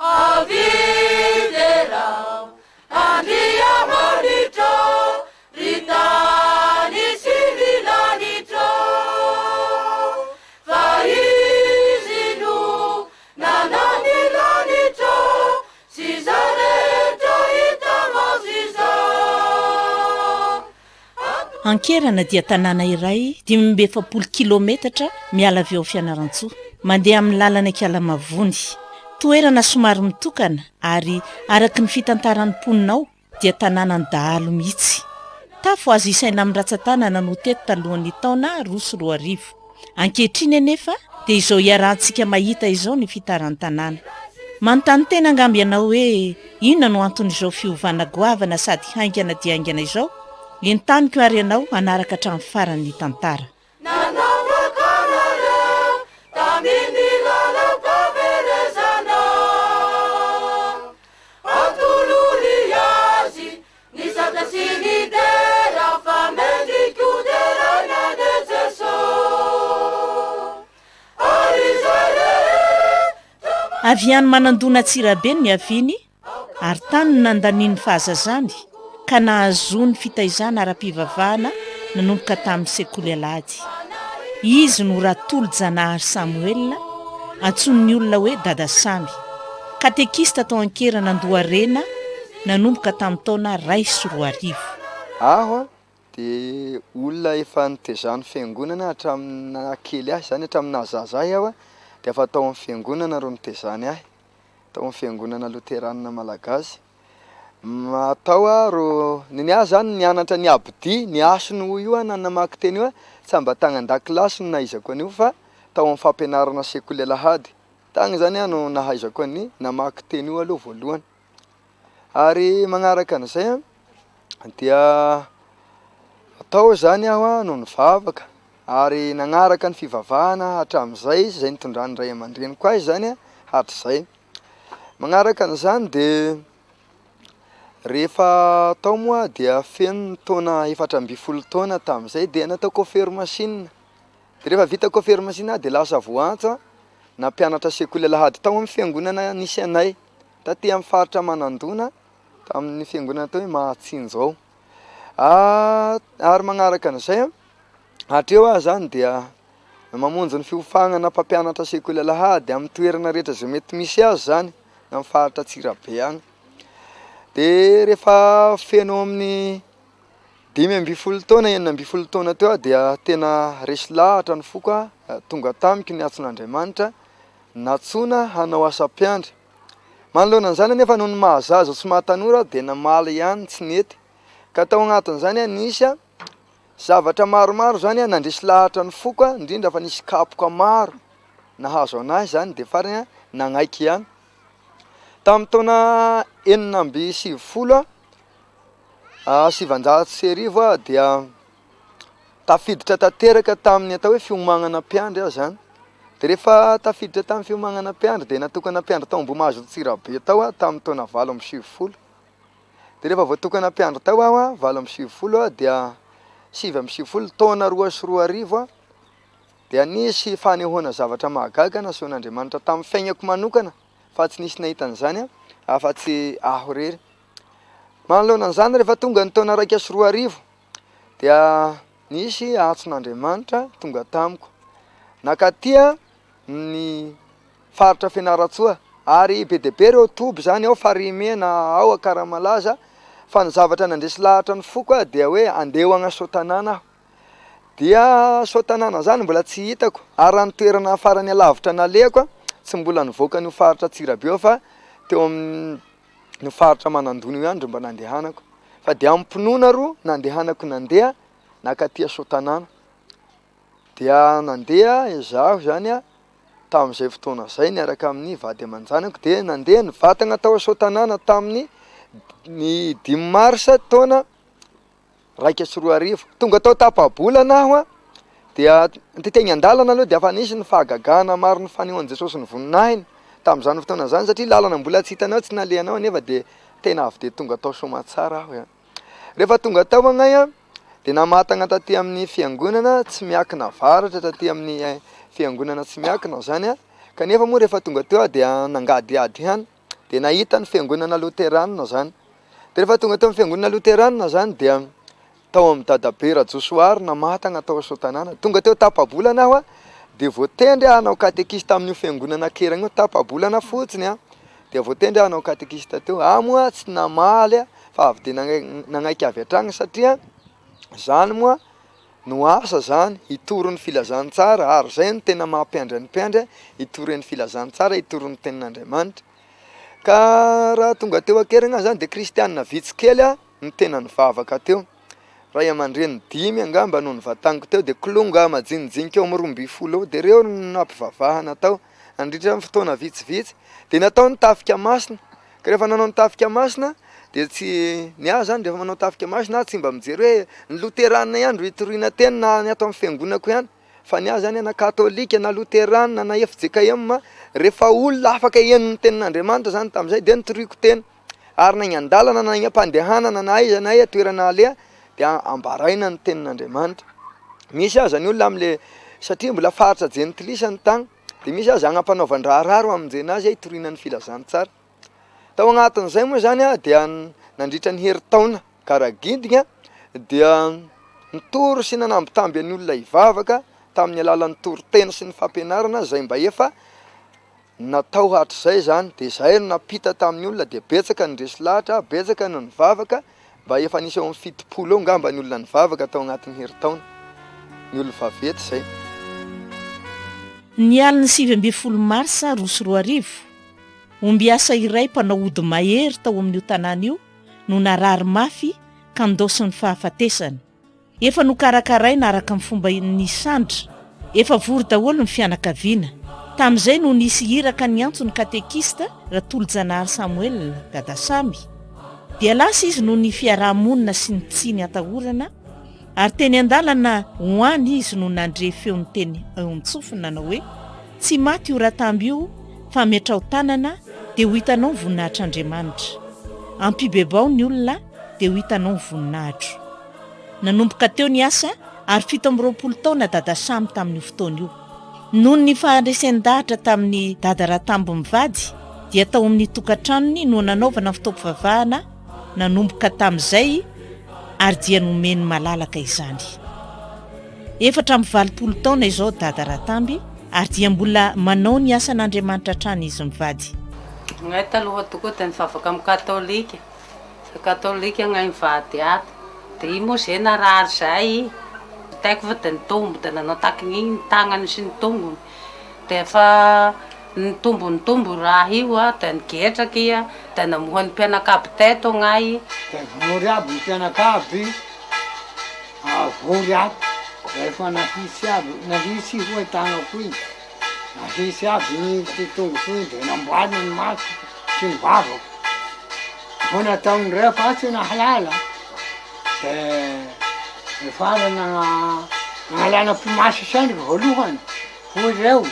avidera andria manitro ritani sivilanitro fa izinu nananilanitro sizaretro itamosiza. Ankerana dia tanàna iray 5 kilometatra miala avy eo Fianarantsoa, mandeha amin'ny lalana Kalamavony. Toerana somary mitokana ary araka ny fitantaran'ny mponinao dia tanàna dahalo mihitsy. Tafo azo isaina amin'ny ratsan-tanana no teto talohan'ny taona 2024. Ankehitriny anefa dia izao iarahantsika mahita izao ny fitaran'ny tanàna. Manontany tena angamby ianao hoe inona no anton'izao fiovana goavana sady haingana dia haingana izao? Entaniko ary ianao anaraka hatramin'ny faran'ny tantara. Avy any manandona Tsirabe ny aviny ary tany no nandaniany fahazazany ka nahazoany fitaizana ara-pivavahana nanomboka tamin'ny sekoly alahady. Izy no Ratolo Janahary Samuel, antsoin'ny olona hoe Dada Samy, katekista tao Ankerana Andoharena, nanomboka tamin'ny taona 2024. Aho dia olona efa nitezany fiangonana hatramin'ny kely ahy, izany hatramin'ny zaza aho dia efa tao amin'ny fiangonana ro nitezany ahy, tao amin'ny fiangonana Loterana Malagasy. Matao ro ny ahy zany nianatra ny abdi, ny asony io namaky teny io tsy mba tagny an-dakilasy no nahaizako an'io fa tao amin'ny fampianarana sekoly alahady. Tagny zany aho no nahaizako any namaky teny io aloha voalohany. Ary magnaraka an'izay dia tao zany aho no nivavaka ary nagnaraka ny fivavahana hatramin'izay izay nitondrany ray aman-dreny koa zany hatr'izay. Magnaraka an'izany dia rehefa tao moa dia feno taona 14 taona tamin'izay dia natao confirmation. Dia rehefa vita confirmation dia lasa voantso nampianatra sekoly alahady tao amin'ny fiangonana nisy anay taty amin'ny faritra Manandona tamin'ny fiangonana tao hoe Mahatsinjao. Ary magnaraka an'izay hatreo aho zany dia mamonjy ny fiofagnana mpampianatra sekoly alahady amin'ny toerana rehetra izay mety misy azy zany amin'ny faritra Tsirabe agny. Dia rehefa feno amin'ny 15 taona 16 taona teo dia tena resy lahatra ny foko tonga tamiko ny atson'Andriamanitra natsona hanao asam-piandry. Manoloana an'izany nefa noho ny mahazaza sy mahatanora dia namaly ihany tsy nety ka tao agnatin'izany nisy zavatra maromaro zany nandresy lahatra ny foko indrindra fa nisy kapoka maro nahazo anahy zany dia farany nagnaiky ihany. Tamin'ny taona 2070 710 dia tafiditra tanteraka tamin'ny atao hoe fiomagnana mpiandry aho zany. Dia rehefa tafiditra tamin'ny fiomagnana mpiandry dia natokana mpiandry tao Ambohimahazo Tsirabe tao tamin'ny taona 770. Dia rehefa voatokana mpiandry tao aho 770 dia 770 taona 2024 dia nisy fanehoana zavatra mahagaga nasehoan'Andriamanitra tamin'ny fiainako manokana fa tsy nisy nahita an'izany afa-tsy aho rery. Manoloana an'izany rehefa tonga ny taona 2024 dia nisy atson'Andriamanitra tonga tamiko nakatia ny faritra Fianarantsoa ary be dia be reo toby zany ao Farimena ao Akaramalaza fa ny zavatra nandresy lahatra ny foko dia hoe andeha ho agna Soatanana aho. Dia Soatanana zany mbola tsy hitako ary raha ny toerana farany alavitra nalehako tsy mbola nivoaka ny faritra Tsirabe fa teo amin'ny ny faritra Manandona io andro mba nandehanako fa dia amin'ny mpinoana ro nandehanako nandeha nakatia Soatanana. Dia nandeha izaho zany tamin'izay fotoana izay niaraka amin'ny vady aman-janako dia nandeha nivatagna tao Soatanana tamin'ny 5 Mars taona 2024. Tonga tao Tapabolana aho dia teteny an-dalana aloha dia afa nisy ny fahagagana maro ny fanehoan'i Jesosy ny voninahiny tamin'izany fotoana zany satria lalana mbola tsy hitanao tsy nalehanao nefa dia tena avy dia tonga tao Soamatsara aho. Rehefa tonga tao agnay dia namatagna taty amin'ny fiangonana tsy miakina avaratra taty amin'ny fiangonana tsy miakina zany kanefa moa rehefa tonga teo dia nangadiady ihany de nahita ny fiangonana Luteranina zany. De rehefa tonga teo amin'ny fiangonana Luteranina zany dia tao amin'ny dadabe Rajosoary namatagna tao Soatanana. Tonga teo tapa-bolana aho de voatendry hanao katekista amin'io fiangonana keragna io, tapa-bolana fotsiny de voatendry hanao katekista teo. Moa tsy namaly fa avy de nanaiky avy hatragny satria zany moa no asa zany hitoron'ny filazantsara ary zay no tena mampiandra ny mpiandry hitoren'ny filazantsara, hitoron'ny tenin'Andriamanitra. Ka raha tonga teo akeragna zany de kristianina vitsikely ny tena nivavaka teo. Ray aman-dreny 5 angamba no nivatango teo de klonga majinijinika eo amin'ny 12 de reo nampivavahana tao andritra ny fotoana vitsivitsy de natao ny tafika masina. Ka rehefa nanao ny tafika masina de tsy ny zany rehefa manao tafika masina tsy mba mijery hoe ny Luteranina ihany ro hitoriana teny na ny ato amin'ny fiangonako ihany, fa ny zany na katolika na Luteranina na FJKM rehefa olona afaka hihaino ny tenin'Andriamanitra zany tamin'izay de nitoriako teny. Ary na igny-andalana na igny-ampandehanana na aiza na ai toerana alea dia ambaraina ny tenin'Andriamanitra. Misy aza ny olona am'le satria mbola faritra Jentilisa ny tagny de misy aza agnam-panaovan-drahararo amin'izay nazy hitoriana ny filazantsara. Tao agnatin'izay moa zany dia nandritra ny herintaona Karagindigna dia nitoro sy nanambitamby ny olona hivavaka tamin'ny alalan'ny toroteny sy ny fampianarana zay mba efa natao hatrizay zany. De zay no napita tamin'ny olona de betsaka ny resy lahatra, betsaka no nivavaka mba efa nisy eo amin'ny 70 eo ngamba ny olona nivavaka tao agnatin'ny herintaona, ny olona vavety zay. Ny aliny 7 Marsa 2022 omby asa iray mpanao ody mahery tao amin'io tanàna io no narary mafy ka ndosiny fahafatesany. Efa nokarakaraina araka ny fomba nisandra, efa vory daholo ny fianakaviana. Tamin'izay no nisy iraka ny antso ny katekista Ratolo-Janahary Samuel Gadasamy. Dia lasa izy no ny fiarahamonina sy ny tsiny atahorana ary teny an-dalana hoany izy no nandre feo ny teny eo an-tsofiny nanao hoe tsy maty io ratamby io fa metrao tanana dia ho hitanao ny voninahitr'Andriamanitra. Ampibebao ny olona dia ho hitanao ny voninahitro. Nanomboka teo ny asa ary 17 taona dada Samy tamin'io fotoana io. Noho ny fahandraisan-dahatra tamin'ny dada Ratambo mivady dia tao amin'ny tokantranony no nanaovana fitaovam-pivavahana nanomboka tamin'izay ary dia nomeny malalaka izany. 720 taona izao dada Ratamby ary dia mbola manao ny asan'Andriamanitra hatrany izy mivady. Ngay taloha tokoa tena mivavaka amin'ny katolika. Katolika ngay mivady ato. De i moa zay narary zay. Taiko fa de nitombo de nanao takiny ny tagnany sy ny tongony. De fa nitombo raha io de nigetraky de namoha ny mpianakavy teto ngay. De vory aby ny mpianakavy. Vory aby. Rehefa nahisy aby, nahisy hoa tagnako iny. Nahisy aby ny tongotr'o iny de namboarina ny maso sy ny vavako. Ho nataony rehefa tsy nahalala. De rehefa nangalana mpimasy sandriko voalohany. Hoy reo,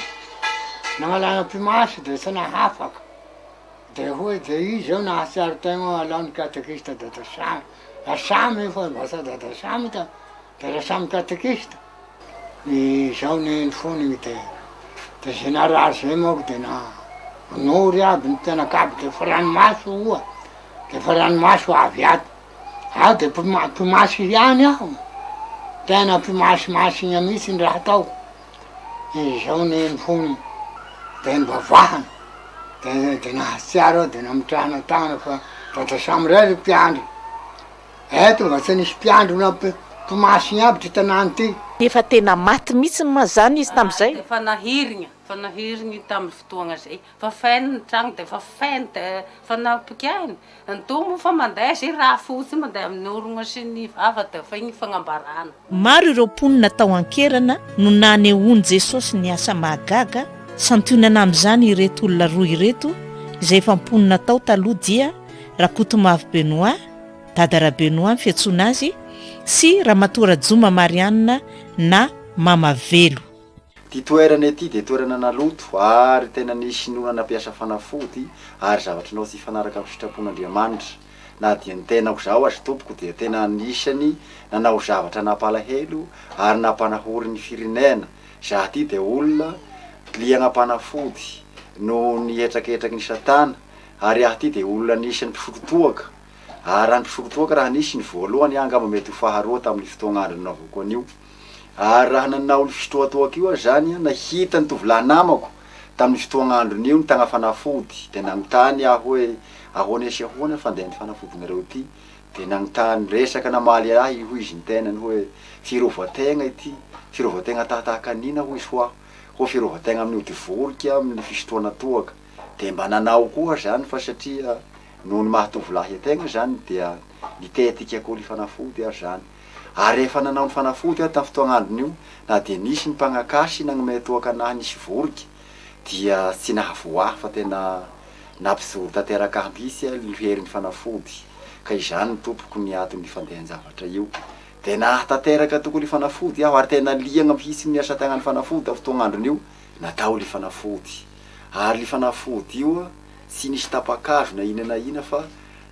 nangalana mpimasy de tsy nahafaka. De hoy de izy zao nahatsiaro tegna alaony katekista dada Samy. Samy fa basa dada Samy ta. De Samy katekista. Izao ny foniny de zay narary zay moa de nory aby ny mpianakavy de fa ranomaso oa. De fa ranomaso avy ato. De mpimasy ihany aho. Tena mpimasy igny mihitsy ny raha tao. Izao ny foniny. De nibavahana. De nahatsiaro de namitrahana tagna fa dada Samy ray mpiandry. Eto mba tsy nisy mpiandry na mpimasy igny aby ty tanàny ty. Efa tena maty mihitsy mazany izy tamin'izay. Fa nahirigna tamin'ny fotoana zay. Fa fainy ny tragno de fa fainy de fa napikainy. Ntomo fa mandeha zay raha fotsy mandeha amin'ny orogna sy ny vava de fa igny fagnambarana. Maro ireo mponina tao ankerana no nanehoany Jesosy ny asa mahagaga santionana amin'izany ireto olona roa ireto izay efa mponina tao taloha dia Rakotomavy Benoît, dada Ra Benoît fiantsoana azy sy Ramatoa Joma Marianina na Mama Velo. Ty toerana ety de toerana naloto ary tena nisy nona nampiasa fanafody ary zavatranao tsy fanaraka amin'ny sitrapon'Andriamanitra. Na dia ny tenako zao azy tompoko dia tena anisany nanao zavatra nampalahelo ary nampanahory ny firenena. Zaho ty de olona liagna panafody no nietraketraky ny Satana ary aho ty de olona nisy ny mpisorotoaka ary raha mpisorotoaka raha nisy ny voalohany angamba mety ho faharoa tamin'ny fotoagn'andro nanaovako an'io ary raha nanao ny fisotroatoaka io zany nahita ny tovolahy namako tamin'ny fotoagn'andron'io ny tagna fanafody de nagnontany aho hoe ahoana sy ahoana fandeha ny fanafodinareo ty de nagnontany resaka namaly ahy hoy izy ny tenany hoe firovategna ity firovategna tahatahaka anina hoy izy ho firovategna amin'ny odivoroka amin'ny fisotroana toaka de mba nanao koa zany fa satria noho ny mahatovolahy ategna zany dia nitetika koa ny fanafody aho zany ary efa nanao ny fanafody aho tamin'ny fotoagn'andron'io na de nisy ny mpagnakasy nagnome toaka anahy nisy voroky dia tsy nahavoahy fa tena nampizoro tanteraka ahy mihitsy ny herin'ny fanafody ka izany ny tompoko ny aton'ny fandehan-javatra io de nahatanteraka tokony fanafody aho ary tena liagna mihitsy ny asa tagnany fanafody tamin'ny fotoagn'andron'io natao ny fanafody ary ny fanafody io tsy nisy tapakazo na ina fa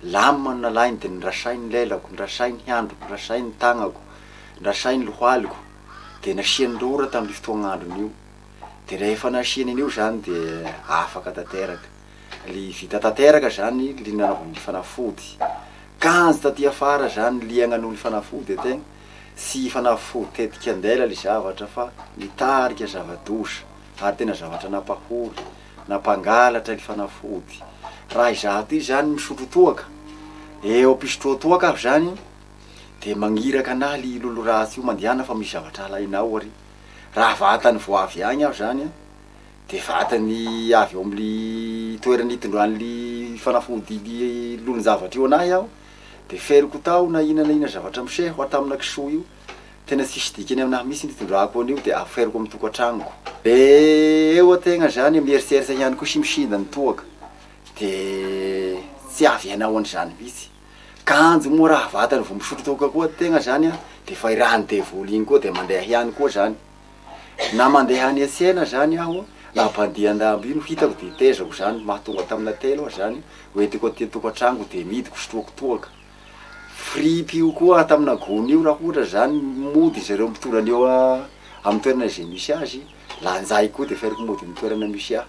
lama nalainy de nirasainy lelako nirasainy handroko nirasainy tagnako nirasainy lohaliko de nasiany rora tamin'ny fotoagn'andron'io de rehefa nasiany an'io zany de afaka tanteraka li vita tanteraka zany li nanaovany fanafody kanjo taty afara zany liagna noho ny fanafody ategna sy fanafody tetika andela le zavatra fa nitarika zava-dosa ary tena zavatra nampahory nampangalatra ny fanafody raha izaho ty zany misotro toaka eo ampisotro toaka aho zany de magniraka anahy li lolo ratsy io mandehana fa misy zavatra alainao ary raha vatany vo avy agny aho zany de vatany avy eo amin'ny toerany itondrany fanafody lolony zavatra io anahy aho de feriko tao na ina zavatra miseho atamina kisoa io tena tsisy dikany aminahy mihitsy nitondrako an'io de aferiko amin'ny tokantragnoko de eo ategna zany mieritseritsy ihany koa simisinda ny toaka de tsy avy ianao an'izany mihitsy kanjo moa raha vatany vo misotro toaka koa tegna zany de fa irahany devoly igny koa de mandeha ihany koa zany na mandeha any an-tsena zany aho na mpandeha-ndamby ino hitako de tezako zany mahatonga tamina telo aho zany hoetiko aty tokantragno de midiko sotroako toaka fripy io koa tamina gony io raha ohatra zany mody zareo mitorany eo amin'ny toerana zay misy azy lanjay koa de feriko mody amin'ny toerana misy ahy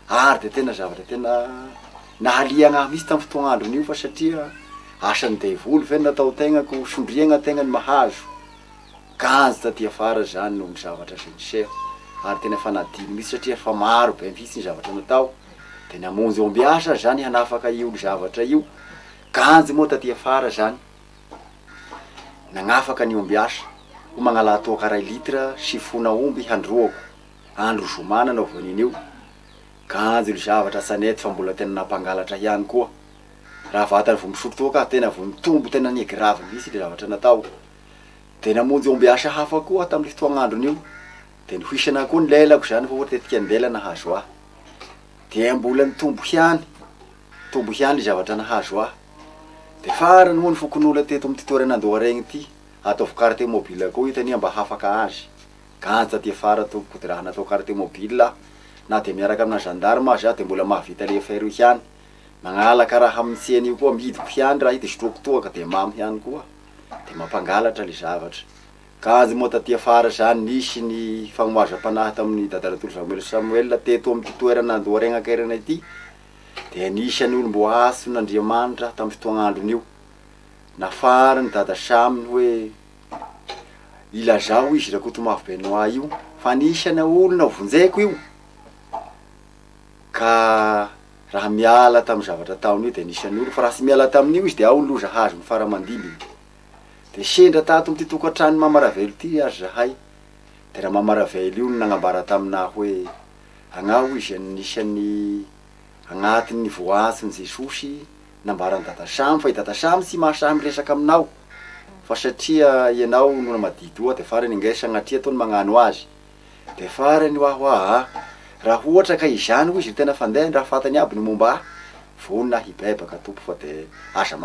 ary de tena zavatra tena nahaliagna ahy mihitsy tamin'ny fotoagn'andron'io fa satria asan'ny devoly ve natao tegna ko sondriagna tegna ny mahazo kanjo taty afara zany noho ny zavatra zay miseho ary tena fanadiny mihitsy satria fa maro be mihitsy ny zavatra natao de namonjy eo ambiasa zany hanafaka io ny zavatra io kanjo moa taty afara zany nagnafaka ny ombiasa ho magnala toaka 1 litra sy fona omby handroako andro zomana nao voan'in'io kanjo ny zavatra sanety fa mbola tena nampangalatra ihany koa raha vatany vo misotro toaka tena vo mitombo tena niagravy mihitsy le zavatra natao de namonjy ombiasa hafa koa tamin'ny fotoagn'andron'io de nihoisana koa ny lelako zany fa ohatra tetika andela nahazo ahy de mbola nitombo hiany le zavatra nahazo ahy de farany moa ny fokon'olona teto amin'ny toerana andoha regny ty ataovy carte mobile koa hitania mba hafaka azy kanjo taty afara tompoko de raha natao carte mobile na de miaraka amina gendarme aza de mbola mahavita le affaire hiany magnalaka raha amin'ny tsena io koa midiko hiany raha hita sotroako toaka de mamy hiany koa de mampangalatra le zavatra kanjo moa taty afara zany nisy ny fagnoazam-panahy tamin'ny dadaratolo Samuel teto amin'ny toerana andoha regny akerana ity de nisy ny olom-boaso n'Andriamanitra tamin'ny fotoagn'andron'io nafara ny dada saminy hoe ilazao izy rakoto mavo benoa io fa nisy ana olona vonjeko io ka raha miala tamin'ny zavatra taony io de nisy any olo fa raha tsy miala tamin'io izy de ao ny loza hazo ny faramandiminy de sendra tato amty tokantrano Mamaravelo ty azy zahay de raha Mamaravelo io nagnambara taminahy hoe agnao izy nisy any agnatin'ny voatsiny Jesosy nambarany dada Samy fa i dada Samy tsy mahasamy resaka aminao fa satria ianao nona madity oa de farany ingesa agnatria tony magnano azy de farany ho aho raha ohatra ka izany ho izy tena fandeha raha fatany aby ny momba vonina hibebaka tompo fa de asa